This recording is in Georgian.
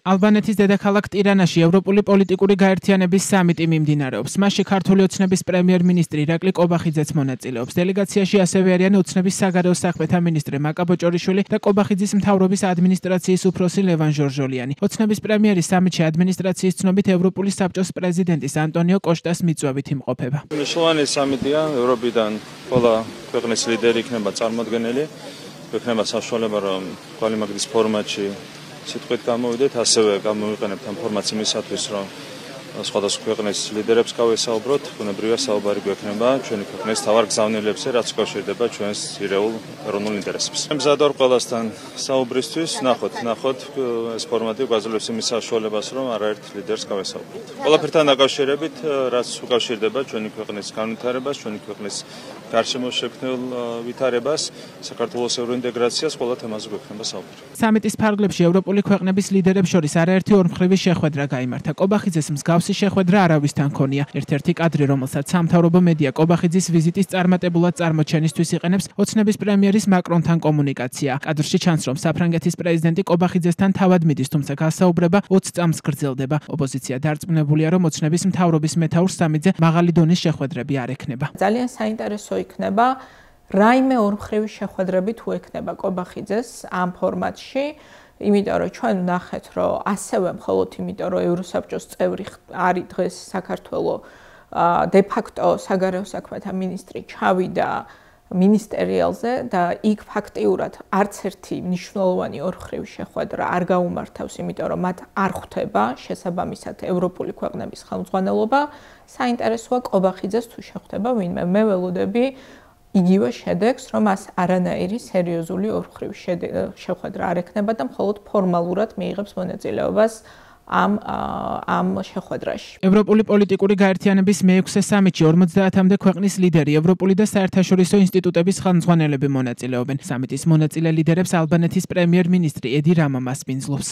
ალბანეთის დედაქალაქ ტირანაში ევროპული პოლიტიკური გაერთიანების სამიტი მიმდინარეობს. მასში ქართული ოცნების პრემიერ-მინისტრი ირაკლი კობახიძეც მონაწილეობს. დელეგაციაში ასევე არიან ოცნების საგარეო საქმეთა მინისტრი მაკა ბოჭორიშვილი და კობახიძის მთავრობის ადმინისტრაციის უფროსი ლევან ჟორჟოლიანი. ოცნების პრემიერი სამიტში ადმინისტრაციის ცნობით ევროპული საბჭოს პრეზიდენტის ანტონიო კოშტას მიწვევით იმყოფება. მნიშვნელოვანი სამიტია, ევროპიდან ყველა ქვეყნის ლიდერი იქნება წარმოდგენილი, იქნება საშუალება რომ კვალიმაგდის ფორმატში სიტყვით გამოვიდეთ, ასევე გამოვიყენებთ ამ ფორმატს იმისათვის, რომ სხვადასხვა ქვეყნის ლიდერებს გავესაუბროთ, ბუნებრივია საუბარი გვექნება ჩვენი ქვეყნის თავარ გზავნილებზე, რაც უკავშირდება ჩვენს ძირეულ ეროვნულ ინტერესებს. მზად ვარ ყველასთან საუბრისთვის, ნახოთ ეს ფორმატი გვაძლევს იმის საშუალებას, რომ არაერთ ლიდერს გავესაუბროთ. ყველაფერთან დაკავშირებით, რაც უკავშირდება ჩვენი ქვეყნის განვითარებას, ჩვენი ქვეყნის გარშემო შექმნილ ვითარებას, საქართველოს ევროინტეგრაციას, ყველა თემაზე გვექნება საუბარი. სამიტის ფარგლებში ევროპული ქვეყნების ლიდერებს შორის არაერთი ორმხრივი შეხვედრა გაიმართა. კობახიძეს მსგავსი შეხვედრა არავისთან ჰქონია. ერთ-ერთი კადრი, რომელსაც სამთავრობო მედია კობახიძის ვიზიტის წარმატებულად წარმოჩენისთვის იყენებს, ოცნების პრემიერის მაკრონთან კომუნიკაცია. კადრში ჩანს, რომ საფრანგეთის პრეზიდენტი კობახიძესთან თავად მიდის, თუმცა გასაუბრება 20 წამს გრძელდება. ოპოზიცია დარწმუნებულია, რომ ოცნების მთავრობის მეთაურს სამიტზე მაღალი დონის შეხვედრები არ ექნება. ძალიან საინტერესო იქნება რაიმე ორმხრივი შეხვედრები თუ ექნება კობახიძეს ამ ფორმატში, იმიტომ რომ ჩვენ ვნახეთ, რომ ასევე მხოლოდ იმიტომ რომ ევროსაბჭოს წევრი არის დღეს საქართველოს დე ფაქტო საგარეო საქმეთა მინისტრი ჩავიდა მინისტერიალზე და იქ ფაქტიურად არც ერთი მნიშვნელოვანი ორმხრივი შეხვედრა არ გაუმართავს, იმიტომ რომ მათ არ ხვდება შესაბამისად ევროპული ქვეყნების ხელმძღვანელობა. საინტერესოა კობახიძეს თუ შეხვდება ვინმე. მე ველოდები იგივე შედეგს, რომ მას არანაირი სერიოზული ორმხრივი შეხვედრა არ ექნება და მხოლოდ ფორმალურად მიიღებს მონაწილეობას ამ შეხვედრაში. ევროპული პოლიტიკური გაერთიანების მე-6 სამიტში 50-მდე ქვეყნის ლიდერი, ევროპული და საერთაშორისო ინსტიტუტების ხელმძღვანელები მონაწილეობენ. სამიტის მონაწილე ლიდერებს ალბანეთის პრემიერ-მინისტრი ედი რამა მასპინძლობს.